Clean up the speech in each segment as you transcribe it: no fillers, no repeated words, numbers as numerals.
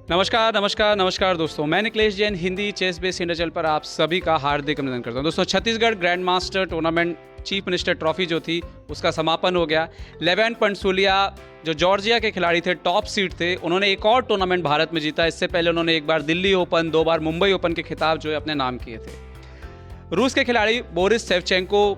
नमस्कार नमस्कार नमस्कार दोस्तों, मैं Niklesh Jain Hindi ChessBase India channel पर आप सभी का हार्दिक अभिनंदन करता हूं। दोस्तों, Chhattisgarh grandmaster tournament chief minister trophy जो थी उसका समापन हो गया। लेवेंट पंसुलिया जो जॉर्जिया के खिलाड़ी थे, टॉप सीड थे, उन्होंने एक और टूर्नामेंट भारत में जीता। इससे पहले उन्होंने एक बार दिल्ली ओपन, 2 बार मुंबई ओपन के खिताब जो है अपने नाम किए थे। रूस के खिलाड़ी बोरिस सेवचेंको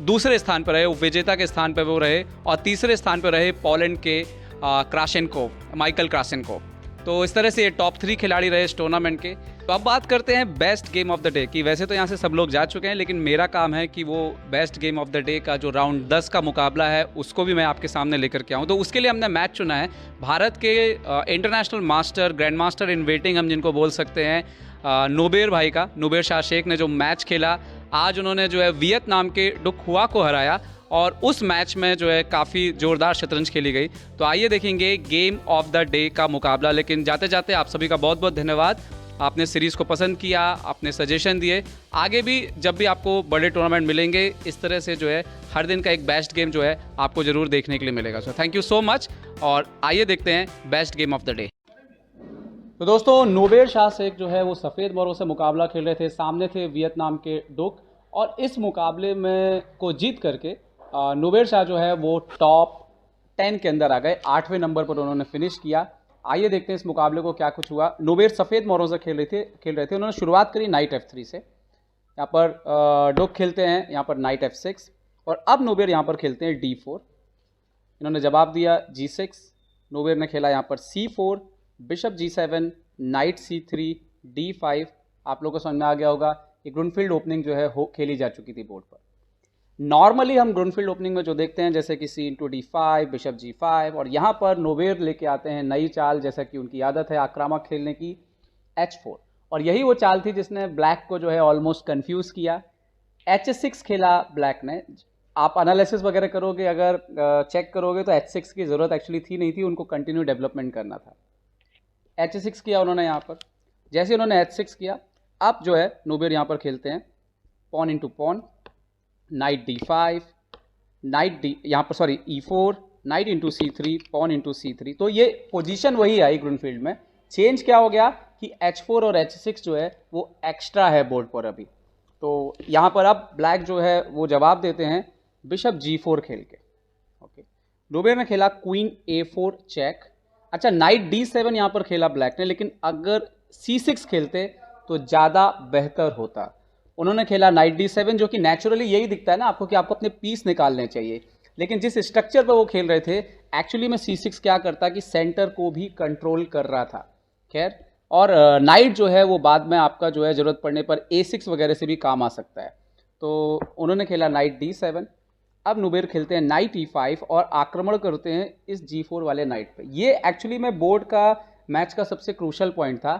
दूसरे स्थान पर रहे, विजेता के स्थान पर वो रहे, और तीसरे स्थान पर रहे पोलैंड के क्राशेंको, माइकल क्रासेंको। तो इस तरह से ये टॉप 3 खिलाड़ी रहे इस टूर्नामेंट के। तो अब बात करते हैं best game of the day की। वैसे तो यहाँ से सब लोग जा चुके हैं, लेकिन मेरा काम है कि वो best game of the day का जो राउंड 10 का मुकाबला है उसको भी मैं आपके सामने लेकर के आऊँ। तो उसके लिए हमने मैच चुना है भारत के international master, grand master in waiting हम जिनको बोल सकते हैं, नोबेर भाई का। नोबेर शाह शेख ने जो मैच खेला आज, उन्होंने जो है वियतनाम के डुक हुआ को हराया, और उस मैच में जो है काफ़ी ज़ोरदार शतरंज खेली गई। तो आइए देखेंगे गेम ऑफ द डे का मुकाबला। लेकिन जाते जाते आप सभी का बहुत बहुत धन्यवाद, आपने सीरीज़ को पसंद किया, आपने सजेशन दिए। आगे भी जब भी आपको बड़े टूर्नामेंट मिलेंगे, इस तरह से जो है हर दिन का एक बेस्ट गेम जो है आपको ज़रूर देखने के लिए मिलेगा। So thank you so much, और आइए देखते हैं best game of the day. तो दोस्तों, नोबेर शाह शेख जो है वो सफ़ेद मोरों से मुकाबला खेल रहे थे। सामने थे वियतनाम के डुक, और इस मुकाबले में को जीत करके नोबेर शाह जो है वो टॉप 10 के अंदर आ गए। 8वें नंबर पर उन्होंने फिनिश किया। आइए देखते हैं इस मुकाबले को क्या कुछ हुआ। नोबेर सफ़ेद मोरों से खेल रहे थे। उन्होंने शुरुआत करी नाइट F3 से। यहाँ पर डुक खेलते हैं, यहाँ पर नाइट F6, और अब नोबेर यहाँ पर खेलते हैं D4। इन्होंने जवाब दिया G6। नोबेर ने खेला यहाँ पर C4, bishop G7, night C3, D5। आप लोगों को समझ में आ गया होगा, ये ग्रुनफील्ड ओपनिंग जो है खेली जा चुकी थी बोर्ड पर। नॉर्मली हम ग्रुनफील्ड ओपनिंग में जो देखते हैं, जैसे कि C × D5, बिशप G5, और यहाँ पर नोबेर लेके आते हैं नई चाल, जैसा कि उनकी आदत है आक्रामक खेलने की, H4। और यही वो चाल थी जिसने ब्लैक को जो है ऑलमोस्ट कंफ्यूज किया। H6 खेला ब्लैक ने। आप एनालिसिस वगैरह करोगे, अगर चेक करोगे, तो H6 की ज़रूरत एक्चुअली थी नहीं थी, उनको कंटिन्यू डेवलपमेंट करना था। H6 किया उन्होंने यहाँ पर। जैसे उन्होंने H6 किया, अब जो है नोबेर यहाँ पर खेलते हैं pawn into pawn, night D5, यहाँ पर sorry E4, knight into C3, pawn into C3। तो ये पोजीशन वही आई ग्रुनफील्ड में। चेंज क्या हो गया कि H4 और H6 जो है वो एक्स्ट्रा है बोर्ड पर अभी। तो यहाँ पर अब ब्लैक जो है वो जवाब देते हैं बिशप G4 खेल के। ओके, नोबेर ने खेला क्वीन A4 चेक। अच्छा, नाइट D7 यहाँ पर खेला ब्लैक ने, लेकिन अगर C6 खेलते तो ज़्यादा बेहतर होता। उन्होंने खेला नाइट D7, जो कि नेचुरली यही दिखता है ना आपको कि आपको अपने पीस निकालने चाहिए, लेकिन जिस स्ट्रक्चर पर वो खेल रहे थे एक्चुअली में C6 क्या करता कि सेंटर को भी कंट्रोल कर रहा था। खैर, और नाइट जो है वो बाद में आपका जो है ज़रूरत पड़ने पर A6 वगैरह से भी काम आ सकता है। तो उन्होंने खेला नाइट D7। अब नोबेर खेलते हैं नाइट E5 और आक्रमण करते हैं इस G4 वाले नाइट पे। ये एक्चुअली में बोर्ड का मैच का सबसे क्रूशल पॉइंट था,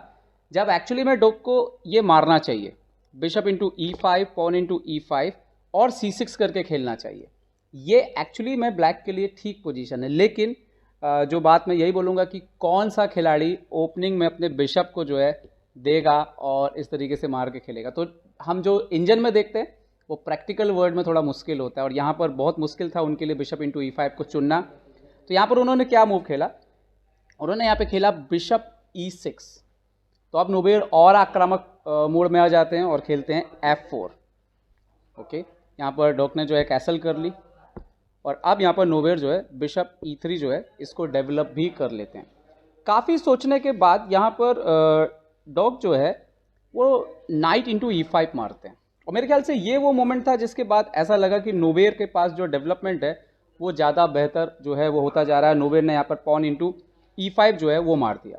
जब एक्चुअली में डुक को ये मारना चाहिए, bishop into E5, pawn into E5 और C6 करके खेलना चाहिए। ये एक्चुअली में ब्लैक के लिए ठीक पोजीशन है, लेकिन जो बात मैं यही बोलूँगा कि कौन सा खिलाड़ी ओपनिंग में अपने बिशप को जो है देगा और इस तरीके से मार के खेलेगा। तो हम जो इंजन में देखते हैं वो प्रैक्टिकल वर्ल्ड में थोड़ा मुश्किल होता है, और यहाँ पर बहुत मुश्किल था उनके लिए बिशप इंटू E5 को चुनना। तो यहाँ पर उन्होंने क्या मूव खेला, उन्होंने यहाँ पे खेला बिशप E6। तो अब नोबेर और आक्रामक मोड में आ जाते हैं और खेलते हैं F4। ओके, यहाँ पर डुक ने जो है कैसल कर ली, और अब यहाँ पर नोबेर जो है बिशप E3 जो है इसको डेवलप भी कर लेते हैं। काफ़ी सोचने के बाद यहाँ पर डुक जो है वो नाइट इंटू E5 मारते हैं, और मेरे ख्याल से ये वो मोमेंट था जिसके बाद ऐसा लगा कि नोबेर के पास जो डेवलपमेंट है वो ज़्यादा बेहतर जो है वो होता जा रहा है। नोबेर ने यहाँ पर पॉन इंटू E5 जो है वो मार दिया,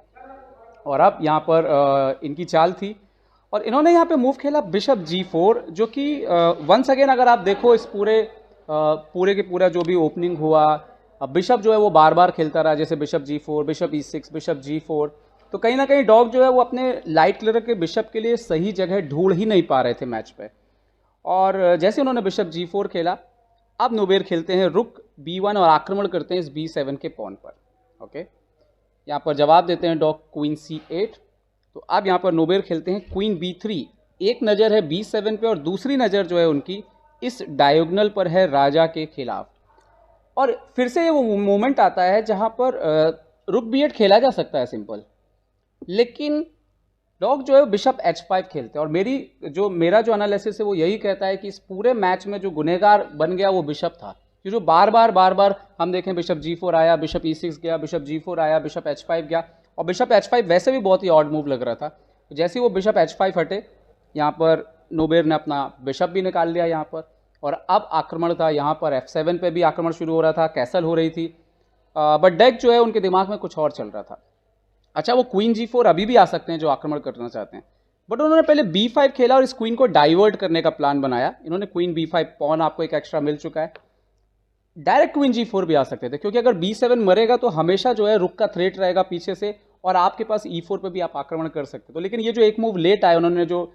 और अब यहाँ पर इनकी चाल थी, और इन्होंने यहाँ पे मूव खेला बिशप G4, जो कि वंस अगेन अगर आप देखो इस पूरे के पूरा जो भी ओपनिंग हुआ, बिशप जो है वो बार बार खेलता रहा, जैसे bishop G4, bishop E6, bishop G4। तो कहीं ना कहीं डॉग जो है वो अपने लाइट कलर के बिशप के लिए सही जगह ढूंढ ही नहीं पा रहे थे मैच पे। और जैसे उन्होंने बिशप G4 खेला, अब नोबेर खेलते हैं रुक B1 और आक्रमण करते हैं इस B7 के पॉन पर। ओके, यहाँ पर जवाब देते हैं डॉग क्वीन C8। तो अब यहाँ पर नोबेर खेलते हैं क्वीन B3। एक नज़र है B7 पे और दूसरी नज़र जो है उनकी इस डायगोनल पर है राजा के खिलाफ। और फिर से ये वो मोमेंट आता है जहाँ पर रुक B8 खेला जा सकता है सिंपल, लेकिन डॉग जो है बिशप H5 खेलते हैं, और मेरा जो एनालिसिस है वो यही कहता है कि इस पूरे मैच में जो गुनहगार बन गया वो बिशप था। कि जो बार बार हम देखें बिशप G4 आया, बिशप E6 गया, बिशप G4 आया, बिशप H5 गया, और बिशप H5 वैसे भी बहुत ही ऑड मूव लग रहा था। जैसे ही वो बिशप H5 हटे, यहाँ पर नोबेर ने अपना बिशप भी निकाल लिया यहाँ पर, और अब आक्रमण था यहाँ पर F7 पे भी आक्रमण शुरू हो रहा था, कैसल हो रही थी, बट डेक जो है उनके दिमाग में कुछ और चल रहा था। अच्छा, वो क्वीन G4 अभी भी आ सकते हैं जो आक्रमण करना चाहते हैं, बट उन्होंने पहले B5 खेला और इस क्वीन को डाइवर्ट करने का प्लान बनाया। इन्होंने क्वीन B5, पॉन आपको एक एक्स्ट्रा मिल चुका है, डायरेक्ट क्वीन G4 भी आ सकते थे, क्योंकि अगर B7 मरेगा तो हमेशा जो है रुक का थ्रेट रहेगा पीछे से, और आपके पास E4 पे भी आप आक्रमण कर सकते हो। लेकिन ये जो एक मूव लेट आया, उन्होंने जो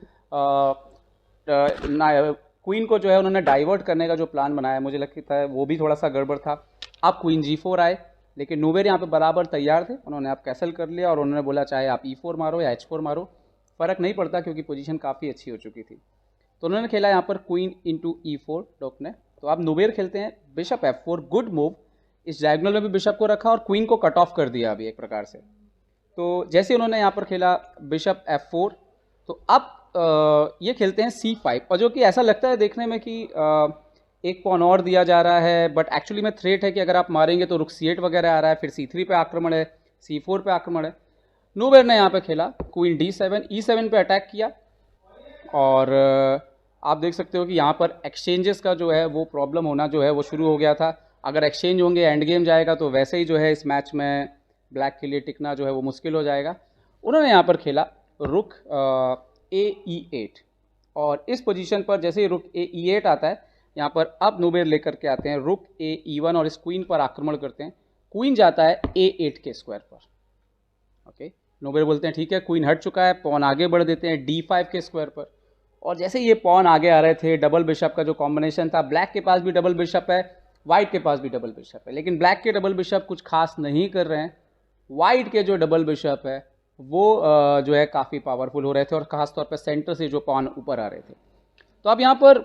क्वीन को जो है उन्होंने डाइवर्ट करने का जो प्लान बनाया, मुझे लगता है वो भी थोड़ा सा गड़बड़ था। अब क्वीन G4 आए, लेकिन नोबेर यहाँ पे बराबर तैयार थे, उन्होंने आप कैसल कर लिया, और उन्होंने बोला चाहे आप E4 मारो या H4 मारो, फ़र्क नहीं पड़ता क्योंकि पोजीशन काफ़ी अच्छी हो चुकी थी। तो उन्होंने खेला यहाँ पर क्वीन इंटू E4 डॉक ने। तो अब नोबेर खेलते हैं बिशप F4, गुड मूव, इस डायगोनल में भी बिशप को रखा और क्वीन को कट ऑफ कर दिया अभी एक प्रकार से। तो जैसे उन्होंने यहाँ पर खेला बिशप F4, तो अब ये खेलते हैं C5, और जो कि ऐसा लगता है देखने में कि एक पॉन और दिया जा रहा है, बट एक्चुअली में थ्रेट है कि अगर आप मारेंगे तो रुक C8 वगैरह आ रहा है, फिर C3 पे आक्रमण है, C4 पे आक्रमण है। नोबेर ने यहाँ पे खेला क्वीन D7, E7 पे अटैक किया, और आप देख सकते हो कि यहाँ पर एक्सचेंजेस का जो है वो प्रॉब्लम होना जो है वो शुरू हो गया था। अगर एक्सचेंज होंगे एंड गेम जाएगा तो वैसे ही जो है इस मैच में ब्लैक के लिए टिकना जो है वो मुश्किल हो जाएगा। उन्होंने यहाँ पर खेला रुक AE8, और इस पोजीशन पर जैसे ही रुक AE8 आता है, यहाँ पर अब नोबेर लेकर के आते हैं रुक AE1 और इस क्वीन पर आक्रमण करते हैं। क्वीन जाता है A8 के स्क्वायर पर। ओके, नोबेर बोलते हैं ठीक है, क्वीन हट चुका है, पॉन आगे बढ़ देते हैं D5 के स्क्वायर पर। और जैसे ये पॉन आगे आ रहे थे, डबल बिशप का जो कॉम्बिनेशन था, ब्लैक के पास भी डबल बिशप है, वाइट के पास भी डबल बिशप है, लेकिन ब्लैक के डबल बिशप कुछ खास नहीं कर रहे हैं। वाइट के जो डबल बिशप है वो जो है काफ़ी पावरफुल हो रहे थे, और ख़ासतौर पर सेंटर से जो पॉन ऊपर आ रहे थे। तो अब यहाँ पर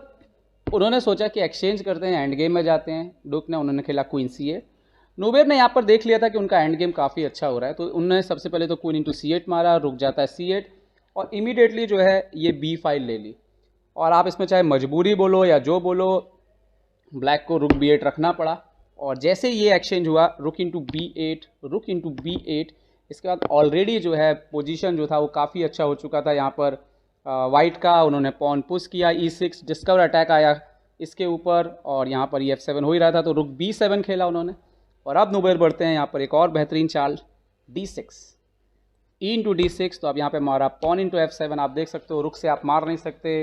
उन्होंने सोचा कि एक्सचेंज करते हैं, एंड गेम में जाते हैं। डुक ने उन्होंने खेला क्वीन C8। नोबेर ने यहाँ पर देख लिया था कि उनका एंड गेम काफ़ी अच्छा हो रहा है, तो उन्होंने सबसे पहले तो क्वीन इंटू C8 मारा, रुक जाता है C8, और इमीडिएटली जो है ये B5 ले ली। और आप इसमें चाहे मजबूरी बोलो या जो बोलो, ब्लैक को रुक B8 रखना पड़ा। और जैसे ये एक्सचेंज हुआ रुक इंटू B8, रुक इंटू B8, इसके बाद ऑलरेडी जो है पोजीशन जो था वो काफ़ी अच्छा हो चुका था यहाँ पर वाइट का। उन्होंने पॉन पुश किया, E6 डिस्कवर अटैक आया इसके ऊपर, और यहाँ पर F7 हो ही रहा था, तो रुक B7 खेला उन्होंने। और अब नोबेर बढ़ते हैं यहाँ पर एक और बेहतरीन चाल D6, E इंटू D6। तो अब यहाँ पे मारा पॉन इंटू F7, आप देख सकते हो रुक से आप मार नहीं सकते,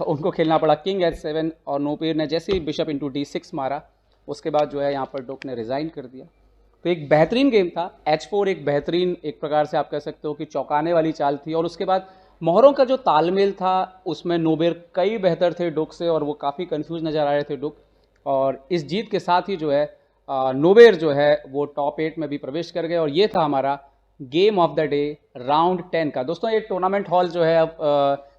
उनको खेलना पड़ा किंग H7, और नोबेर ने जैसे ही बिशप इंटू D6 मारा, उसके बाद जो है यहाँ पर डुक ने रिज़ाइन कर दिया। तो एक बेहतरीन गेम था। H4 एक बेहतरीन, एक प्रकार से आप कह सकते हो कि चौंकाने वाली चाल थी, और उसके बाद मोहरों का जो तालमेल था उसमें नोबेर कई बेहतर थे डुक से, और वो काफ़ी कंफ्यूज नज़र आ रहे थे डुक। और इस जीत के साथ ही जो है नोबेर जो है वो टॉप 8 में भी प्रवेश कर गए, और ये था हमारा game of the day round 10 का। दोस्तों, एक टूर्नामेंट हॉल जो है अब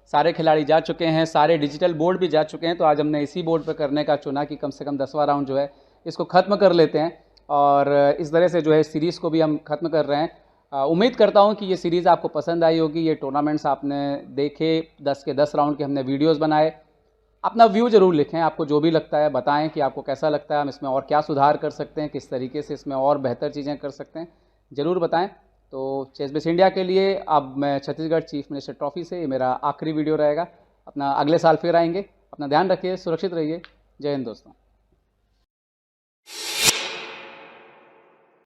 सारे खिलाड़ी जा चुके हैं, सारे डिजिटल बोर्ड भी जा चुके हैं, तो आज हमने इसी बोर्ड पर करने का चुना कि कम से कम 10वां राउंड जो है इसको ख़त्म कर लेते हैं, और इस तरह से जो है सीरीज़ को भी हम ख़त्म कर रहे हैं। उम्मीद करता हूं कि ये सीरीज़ आपको पसंद आई होगी। ये टूर्नामेंट्स आपने देखे, 10 के 10 राउंड के हमने वीडियोस बनाए। अपना व्यू ज़रूर लिखें, आपको जो भी लगता है बताएं कि आपको कैसा लगता है, हम इसमें और क्या सुधार कर सकते हैं, किस तरीके से इसमें और बेहतर चीज़ें कर सकते हैं, ज़रूर बताएं। तो चेसबेस इंडिया के लिए अब मैं छत्तीसगढ़ चीफ मिनिस्टर ट्रॉफी से ये मेरा आखिरी वीडियो रहेगा। अपना अगले साल फिर आएंगे। अपना ध्यान रखिए, सुरक्षित रहिए। जय हिंद दोस्तों।